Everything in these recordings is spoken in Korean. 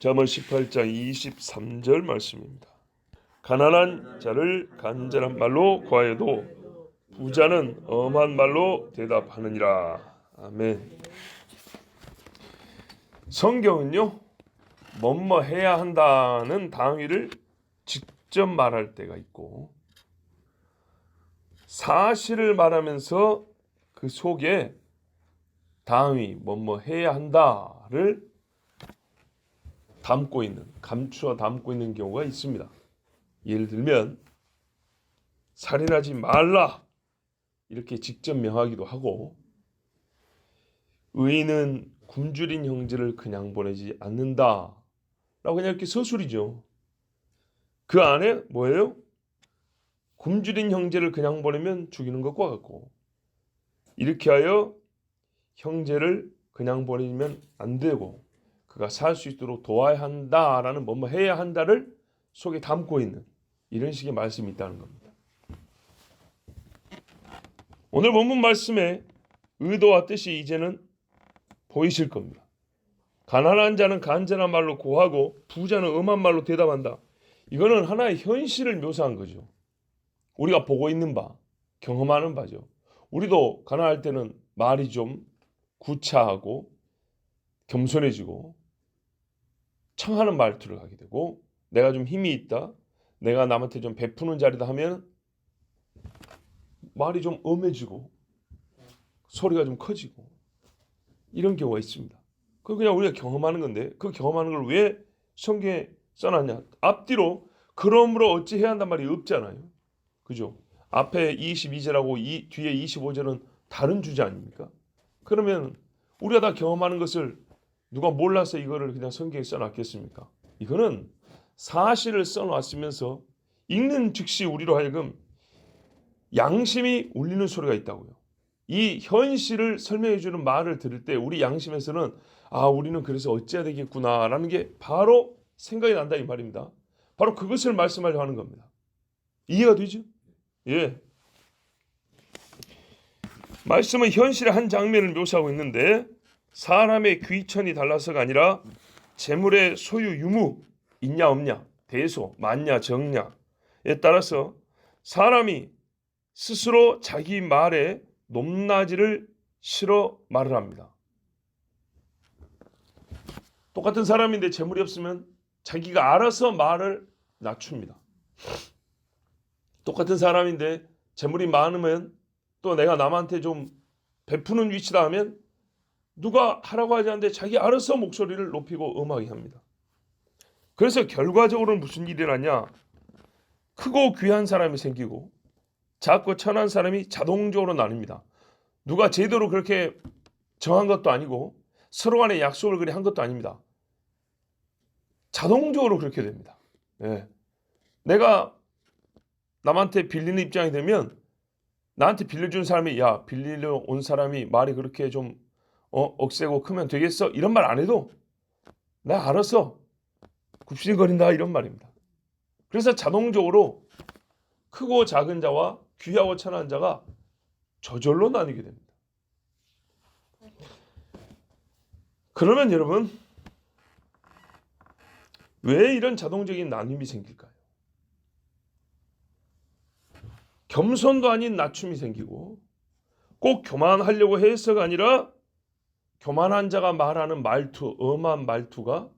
잠언 18장 23절 말씀입니다. 가난한 자를 간절한 말로 고하여도 부자는 엄한 말로 대답하느니라. 아멘. 성경은요, 뭐뭐 해야 한다는 당위를 직접 말할 때가 있고, 사실을 말하면서 그 속에 당위, 뭐뭐 해야 한다를 담고 있는, 감추어 담고 있는 경우가 있습니다. 예를 들면 살인하지 말라 이렇게 직접 명하기도 하고, 의인은 굶주린 형제를 그냥 보내지 않는다 라고 그냥 이렇게 서술이죠. 그 안에 뭐예요? 굶주린 형제를 그냥 보내면 죽이는 것과 같고, 이렇게 하여 형제를 그냥 보내면 안 되고 그가 살 수 있도록 도와야 한다라는 뭐뭐 해야 한다를 속에 담고 있는 이런 식의 말씀이 있다는 겁니다. 오늘 본문 말씀의 의도와 뜻이 이제는 보이실 겁니다. 가난한 자는 간절한 말로 고하고 부자는 엄한 말로 대답한다. 이거는 하나의 현실을 묘사한 거죠. 우리가 보고 있는 바, 경험하는 바죠. 우리도 가난할 때는 말이 좀 구차하고 겸손해지고 청하는 말투를 하게 되고, 내가 좀 힘이 있다, 내가 남한테 좀 베푸는 자리다 하면 말이 좀 엄해지고 소리가 좀 커지고 이런 경우가 있습니다. 그거 그냥 우리가 경험하는 건데, 그 경험하는 걸 왜 성경에 써놨냐? 앞뒤로 그러므로 어찌 해야 한단 말이 없잖아요. 그죠? 앞에 22절하고 뒤에 25절은 다른 주제 아닙니까? 그러면 우리가 다 경험하는 것을 누가 몰라서 이거를 그냥 성경에 써놨겠습니까? 이거는 사실을 써놨으면서 읽는 즉시 우리로 하여금 양심이 울리는 소리가 있다고요. 이 현실을 설명해 주는 말을 들을 때 우리 양심에서는 우리는 그래서 어찌해야 되겠구나라는 게 바로 생각이 난다 이 말입니다. 바로 그것을 말씀하려 하는 겁니다. 이해가 되죠? 예. 말씀은 현실의 한 장면을 묘사하고 있는데, 사람의 귀천이 달라서가 아니라 재물의 소유 유무 있냐 없냐, 대소 많냐 적냐에 따라서 사람이 스스로 자기 말에 높낮이를 실어 말을 합니다. 똑같은 사람인데 재물이 없으면 자기가 알아서 말을 낮춥니다. 똑같은 사람인데 재물이 많으면 또 내가 남한테 좀 베푸는 위치다 하면 누가 하라고 하지 않는데 자기 알아서 목소리를 높이고 음하게 합니다. 그래서 결과적으로는 무슨 일이 나냐? 크고 귀한 사람이 생기고 작고 천한 사람이 자동적으로 나뉩니다. 누가 제대로 그렇게 정한 것도 아니고 서로 간에 약속을 그리 한 것도 아닙니다. 자동적으로 그렇게 됩니다. 네. 내가 남한테 빌리는 입장이 되면 나한테 빌려준 사람이 빌리러 온 사람이 말이 그렇게 좀 억세고 크면 되겠어? 이런 말 안 해도 내가 알아서 굽신거린다 이런 말입니다. 그래서 자동적으로 크고 작은 자와 귀하고 천한 자가 저절로 나뉘게 됩니다. 그러면 여러분, 왜 이런 자동적인 나눔이 생길까요? 겸손도 아닌 낮춤이 생기고, 꼭 교만하려고 해서가 아니라 교만한 자가 말하는 말투, 엄한 말투가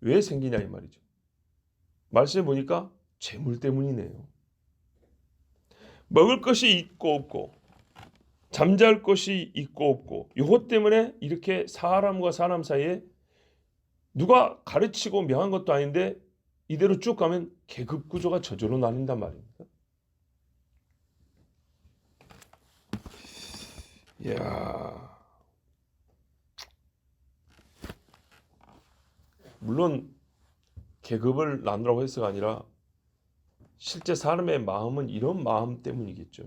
왜 생기냐 이 말이죠. 말씀해 보니까 재물 때문이네요. 먹을 것이 있고 없고 잠잘 것이 있고 없고, 이것 때문에 이렇게 사람과 사람 사이에 누가 가르치고 명한 것도 아닌데 이대로 쭉 가면 계급 구조가 저절로 나뉜단 말입니다. 이야, 물론 계급을 나누라고 해서가 아니라 실제 사람의 마음은 이런 마음 때문이겠죠.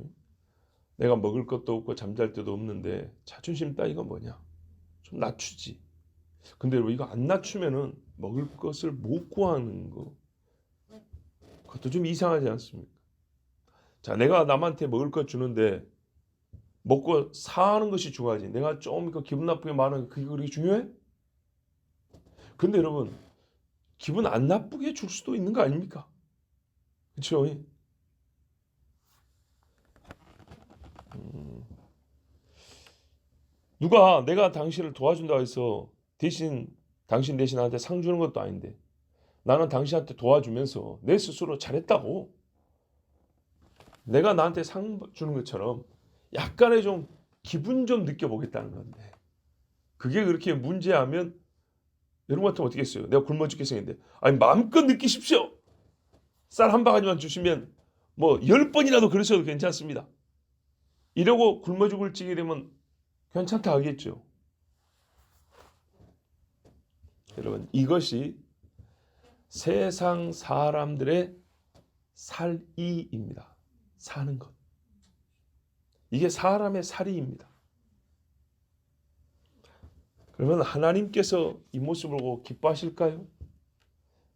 내가 먹을 것도 없고 잠잘 데도 없는데 자존심 따위가 뭐냐? 좀 낮추지. 근데 이거 안 낮추면은 먹을 것을 못 구하는 거, 그것도 좀 이상하지 않습니까? 자, 내가 남한테 먹을 것 주는데 먹고 사는 것이 중요하지, 내가 좀 기분 나쁘게 말하는 그게 그렇게 중요해? 근데 여러분, 기분 안 나쁘게 줄 수도 있는 거 아닙니까? 그렇죠? 누가 내가 당신을 도와준다고 해서 당신 대신 나한테 상 주는 것도 아닌데 나는 당신한테 도와주면서 내 스스로 잘했다고 내가 나한테 상 주는 것처럼 약간의 좀 기분 좀 느껴보겠다는 건데 그게 그렇게 문제하면 여러분 같으면 어떻게 했어요? 내가 굶어 죽게 생겼는데 아니 마음껏 느끼십시오. 쌀 한 바가지만 주시면 뭐 10번이라도 그러셔도 괜찮습니다. 이러고 굶어 죽을 찌게 되면 괜찮다 하겠죠. 여러분 이것이 세상 사람들의 살이입니다. 사는 것. 이게 사람의 살이입니다. 그러면 하나님께서 이 모습을 보고 기뻐하실까요?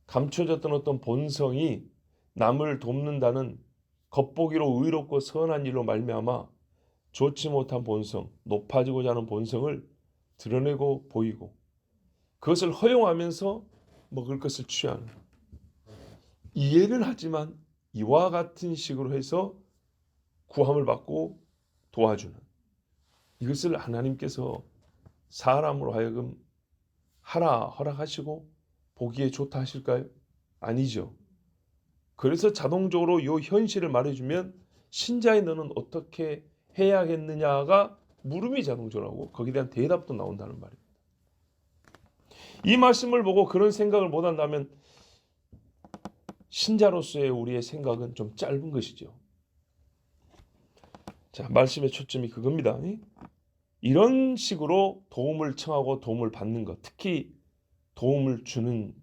감춰졌던 어떤 본성이 남을 돕는다는 겉보기로 의롭고 선한 일로 말미암아 좋지 못한 본성, 높아지고자 하는 본성을 드러내고 보이고 그것을 허용하면서 먹을 것을 취하는 이해는 하지만 이와 같은 식으로 해서 구함을 받고 도와주는 이것을 하나님께서 사람으로 하여금 하라 허락하시고 보기에 좋다 하실까요? 아니죠. 그래서 자동적으로 이 현실을 말해주면 신자의 너는 어떻게 해야겠느냐가 물음이 자동적으로 나오고 거기에 대한 대답도 나온다는 말입니다. 이 말씀을 보고 그런 생각을 못한다면 신자로서의 우리의 생각은 좀 짧은 것이죠. 자, 말씀의 초점이 그겁니다. 이런 식으로 도움을 청하고 도움을 받는 것, 특히 도움을 주는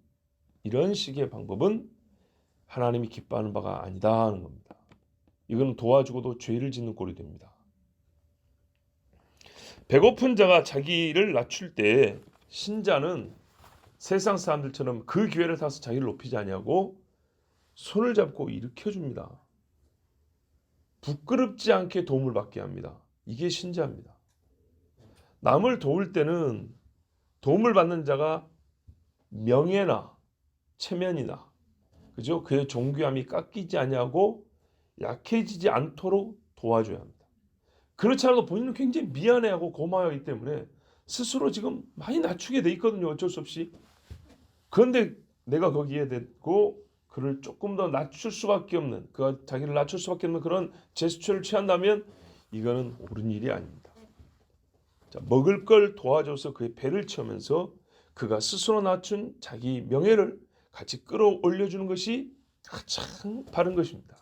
이런 식의 방법은 하나님이 기뻐하는 바가 아니다 하는 겁니다. 이건 도와주고도 죄를 짓는 꼴이 됩니다. 배고픈 자가 자기를 낮출 때 신자는 세상 사람들처럼 그 기회를 타서 자기를 높이지 아니하고 손을 잡고 일으켜줍니다. 부끄럽지 않게 도움을 받게 합니다. 이게 신자입니다. 남을 도울 때는 도움을 받는 자가 명예나 체면이나 그죠? 그의 존귀함이 깎이지 아니하고 약해지지 않도록 도와줘야 합니다. 그렇지 않아도 본인은 굉장히 미안해하고 고마워하기 때문에 스스로 지금 많이 낮추게 돼 있거든요. 어쩔 수 없이. 그런데 내가 거기에 대고 그를 조금 더 낮출 수밖에 없는 그가 자기를 낮출 수밖에 없는 그런 제스처를 취한다면 이거는 옳은 일이 아닙니다. 자, 먹을 걸 도와줘서 그의 배를 채우면서 그가 스스로 낮춘 자기 명예를 같이 끌어올려주는 것이 가장 바른 것입니다.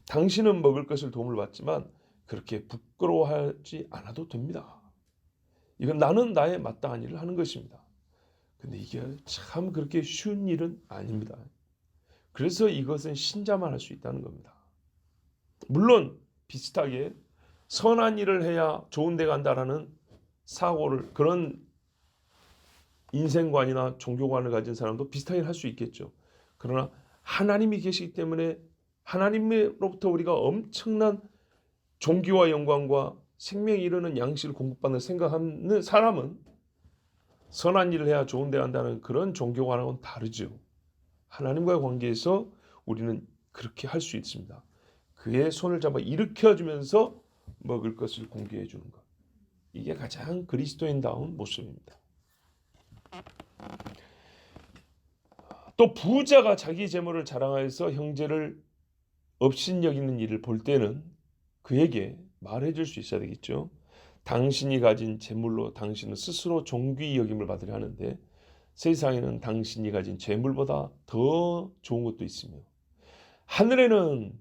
당신은 먹을 것을 도움을 받지만 그렇게 부끄러워하지 않아도 됩니다. 이건 나는 나의 마땅한 일을 하는 것입니다. 근데 이게 참 그렇게 쉬운 일은 아닙니다. 그래서 이것은 신자만 할 수 있다는 겁니다. 물론 비슷하게 선한 일을 해야 좋은 데 간다라는 사고를 그런 인생관이나 종교관을 가진 사람도 비슷하게 할 수 있겠죠. 그러나 하나님이 계시기 때문에 하나님으로부터 우리가 엄청난 존귀와 영광과 생명이 이르는 양식을 공급받는 생각하는 사람은 선한 일을 해야 좋은 데 간다는 그런 종교관하고는 다르죠. 하나님과의 관계에서 우리는 그렇게 할 수 있습니다. 그의 손을 잡아 일으켜주면서 먹을 것을 공개해 주는 것. 이게 가장 그리스도인다운 모습입니다. 또 부자가 자기 재물을 자랑하여서 형제를 업신여기는 일을 볼 때는 그에게 말해줄 수 있어야 되겠죠. 당신이 가진 재물로 당신은 스스로 존귀 여김을 받으려 하는데 세상에는 당신이 가진 재물보다 더 좋은 것도 있으며 하늘에는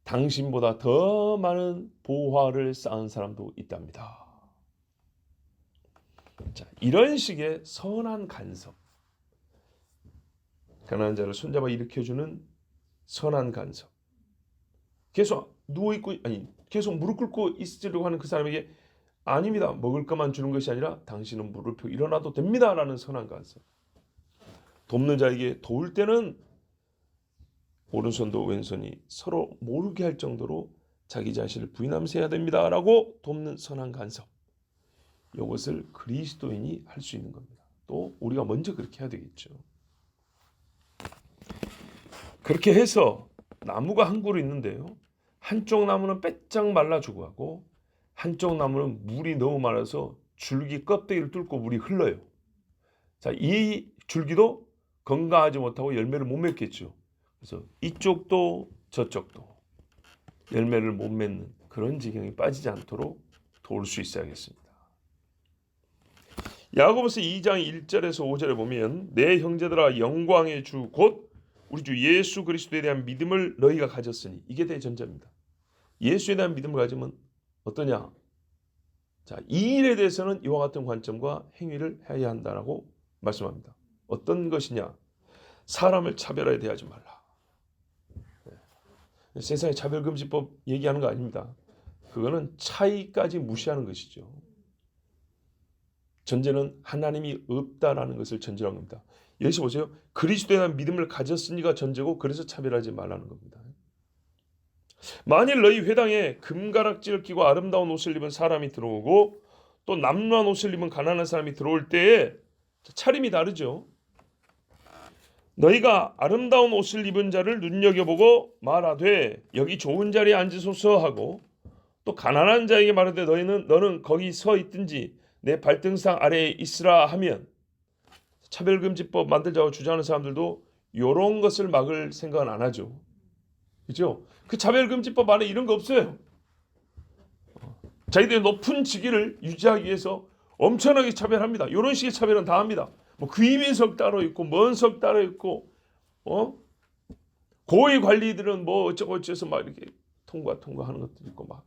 당신보다 더 많은 보화를 쌓은 사람도 있답니다. 자, 이런 식의 선한 간섭, 가난한 자를 손잡아 일으켜주는 선한 간섭. 계속 누워있고 계속 무릎 꿇고 있으려고 하는 그 사람에게 아닙니다. 먹을 것만 주는 것이 아니라 당신은 무릎 펴고 일어나도 됩니다. 라는 선한 간섭. 돕는 자에게 도울 때는 오른손도 왼손이 서로 모르게 할 정도로 자기 자신을 부인하면서 해야 됩니다. 라고 돕는 선한 간섭. 이것을 그리스도인이 할 수 있는 겁니다. 또 우리가 먼저 그렇게 해야 되겠죠. 그렇게 해서 나무가 한 그루 있는데요. 한쪽 나무는 빼짝 말라 죽어가고 한쪽 나무는 물이 너무 많아서 줄기 껍데기를 뚫고 물이 흘러요. 자, 이 줄기도 건강하지 못하고 열매를 못 맺겠죠. 그래서 이쪽도 저쪽도 열매를 못 맺는 그런 지경에 빠지지 않도록 도울 수 있어야겠습니다. 야고보서 2장 1절에서 5절에 보면 내 형제들아 영광의 주 곧 우리 주 예수 그리스도에 대한 믿음을 너희가 가졌으니 이게 대전제입니다. 예수에 대한 믿음을 가지면 어떠냐? 자, 이 일에 대해서는 이와 같은 관점과 행위를 해야 한다라고 말씀합니다. 어떤 것이냐? 사람을 차별하게 대하지 말라. 세상의 차별금지법 얘기하는 거 아닙니다. 그거는 차이까지 무시하는 것이죠. 전제는 하나님이 없다라는 것을 전제로 한 겁니다. 여기서 보세요. 그리스도에 대한 믿음을 가졌으니가 전제고 그래서 차별하지 말라는 겁니다. 만일 너희 회당에 금가락지를 끼고 아름다운 옷을 입은 사람이 들어오고 또 남루한 옷을 입은 가난한 사람이 들어올 때에 차림이 다르죠. 너희가 아름다운 옷을 입은 자를 눈여겨보고 말하되 여기 좋은 자리에 앉으소서 하고 또 가난한 자에게 말하되 너는 거기 서 있든지 내 발등상 아래에 있으라 하면 차별금지법 만들자고 주장하는 사람들도 이런 것을 막을 생각은 안 하죠. 그죠? 그 차별금지법 안에 이런 거 없어요. 자기들의 높은 직위를 유지하기 위해서 엄청나게 차별합니다. 이런 식의 차별은 다 합니다. 뭐 귀민석 따로 있고 먼석 따로 있고 고위 관리들은 뭐 어쩌고저쩌서 막 이렇게 통과하는 것도 있고 막.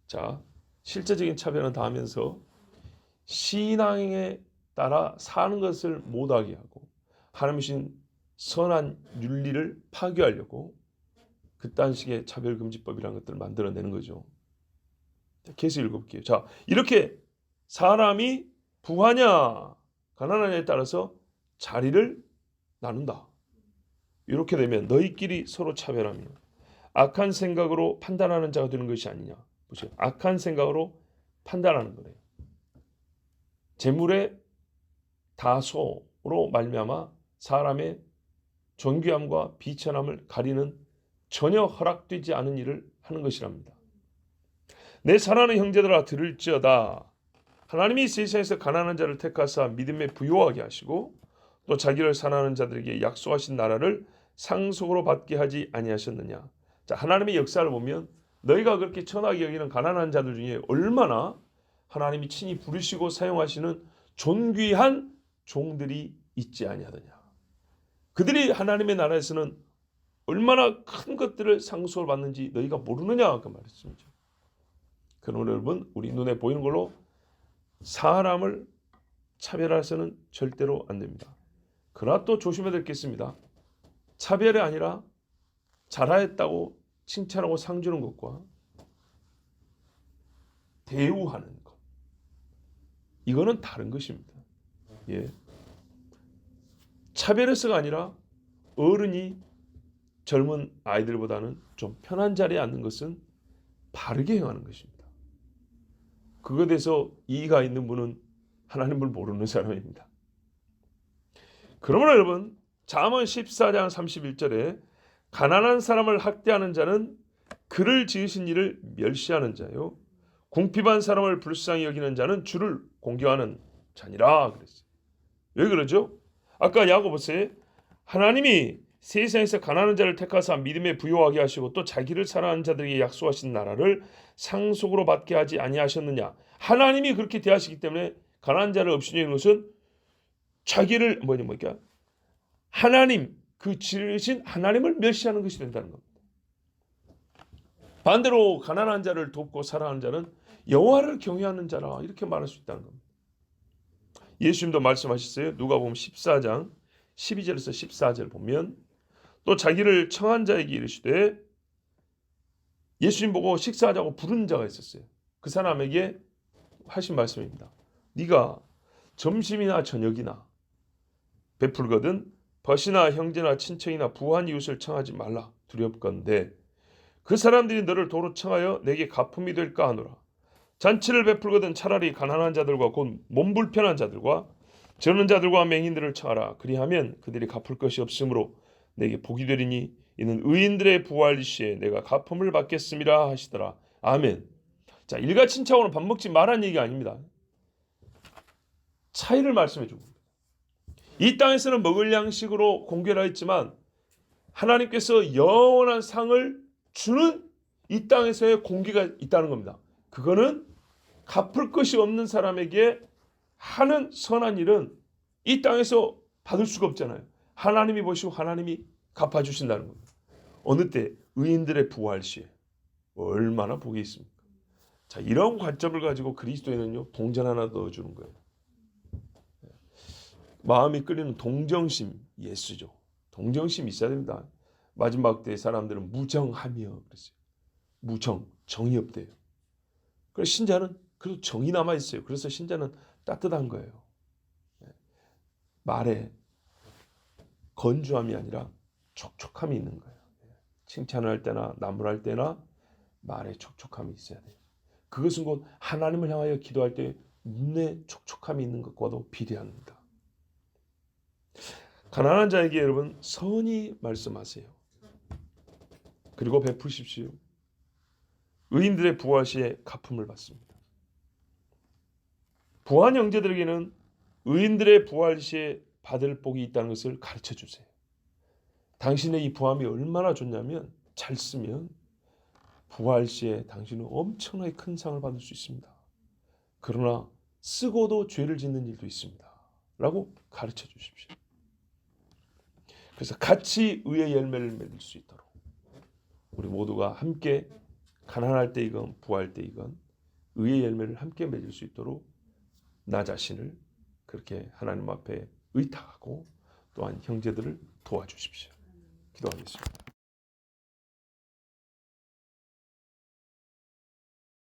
자, 실제적인 차별은 다 하면서 신앙에 따라 사는 것을 못하게 하고 하나님이신 선한 윤리를 파괴하려고 그딴 식의 차별금지법이라는 것들을 만들어내는 거죠. 계속 읽어볼게요. 자, 이렇게 사람이 부하냐 가난하냐에 따라서 자리를 나눈다. 이렇게 되면 너희끼리 서로 차별하며 악한 생각으로 판단하는 자가 되는 것이 아니냐. 보세요. 악한 생각으로 판단하는 거래요. 재물의 다소로 말미암아 사람의 존귀함과 비천함을 가리는 전혀 허락되지 않은 일을 하는 것이랍니다. 내 사랑하는 형제들아 들을지어다. 하나님이 세상에서 가난한 자를 택하사 믿음에 부요하게 하시고 또 자기를 사랑하는 자들에게 약속하신 나라를 상속으로 받게 하지 아니하셨느냐. 자, 하나님의 역사를 보면 너희가 그렇게 천하게 여기는 가난한 자들 중에 얼마나 하나님이 친히 부르시고 사용하시는 존귀한 종들이 있지 아니하느냐. 그들이 하나님의 나라에서는 얼마나 큰 것들을 상속을 받는지 너희가 모르느냐 그 말씀이죠. 그러므로 여러분 우리 눈에 보이는 걸로 사람을 차별해서는 절대로 안 됩니다. 그러나 또 조심해야 될 게 있습니다. 차별이 아니라 잘하였다고 칭찬하고 상 주는 것과 대우하는 것 이거는 다른 것입니다. 예. 차별해서가 아니라 어른이 젊은 아이들보다는 좀 편한 자리에 앉는 것은 바르게 행하는 것입니다. 그것에 대해서 이의가 있는 분은 하나님을 모르는 사람입니다. 그러므로 여러분 잠언 14장 31절에 가난한 사람을 학대하는 자는 그를 지으신 이를 멸시하는 자요 궁핍한 사람을 불쌍히 여기는 자는 주를 공경하는 자니라 그랬어요. 왜 그러죠? 아까 야고보서에 하나님이 세상에서 가난한 자를 택하사 믿음에 부요하게 하시고 또 자기를 사랑하는 자들에게 약속하신 나라를 상속으로 받게 하지 아니하셨느냐. 하나님이 그렇게 대하시기 때문에 가난한 자를 없애는 것은 자기를 하나님 그 지으신 하나님을 멸시하는 것이 된다는 겁니다. 반대로 가난한 자를 돕고 사랑하는 자는 여호와를 경외하는 자라 이렇게 말할 수 있다는 겁니다. 예수님도 말씀하셨어요. 누가복음 14장 12절에서 14절 보면 또 자기를 청한 자에게 이르시되 예수님 보고 식사하자고 부른 자가 있었어요. 그 사람에게 하신 말씀입니다. 네가 점심이나 저녁이나 베풀거든 벗이나 형제나 친척이나 부한 이웃을 청하지 말라 두렵건대 그 사람들이 너를 도로 청하여 내게 가품이 될까 하노라. 잔치를 베풀거든 차라리 가난한 자들과 곧 몸불편한 자들과 저는 자들과 맹인들을 청하라. 그리하면 그들이 갚을 것이 없으므로 내게 복이 되리니 이는 의인들의 부활 시에 내가 갚음을 받겠음이라 하시더라. 아멘. 자, 일가친차오는 밥 먹지 말란 얘기가 아닙니다. 차이를 말씀해 주고 이 땅에서는 먹을 양식으로 공개를 했지만 하나님께서 영원한 상을 주는 이 땅에서의 공기가 있다는 겁니다. 그거는 갚을 것이 없는 사람에게 하는 선한 일은 이 땅에서 받을 수가 없잖아요. 하나님이 보시고 하나님이 갚아주신다는 겁니다. 어느 때? 의인들의 부활 시에. 얼마나 복이 있습니까? 자, 이런 관점을 가지고 그리스도인은요, 동전 하나 넣어주는 거예요. 마음이 끌리는 동정심, 예수죠. 동정심이 있어야 됩니다. 마지막 때 사람들은 무정하며 그랬어요. 무정, 정이 없대요. 그래서 신자는 그래도 정이 남아 있어요. 그래서 신자는 따뜻한 거예요. 말에 건조함이 아니라 촉촉함이 있는 거예요. 칭찬을 할 때나 나무랄 때나 말에 촉촉함이 있어야 돼요. 그것은 곧 하나님을 향하여 기도할 때 눈에 촉촉함이 있는 것과도 비례합니다. 가난한 자에게 여러분 선히 말씀하세요. 그리고 베푸십시오. 의인들의 부활 시에 갚음을 받습니다. 부한 형제들에게는 의인들의 부활 시에 받을 복이 있다는 것을 가르쳐 주세요. 당신의 이 부함이 얼마나 좋냐면 잘 쓰면 부활 시에 당신은 엄청나게 큰 상을 받을 수 있습니다. 그러나 쓰고도 죄를 짓는 일도 있습니다. 라고 가르쳐 주십시오. 그래서 같이 의의 열매를 맺을 수 있도록 우리 모두가 함께 가난할 때이건 부할 때이건 의의 열매를 함께 맺을 수 있도록 나 자신을 그렇게 하나님 앞에 의탁하고 또한 형제들을 도와주십시오. 기도하겠습니다.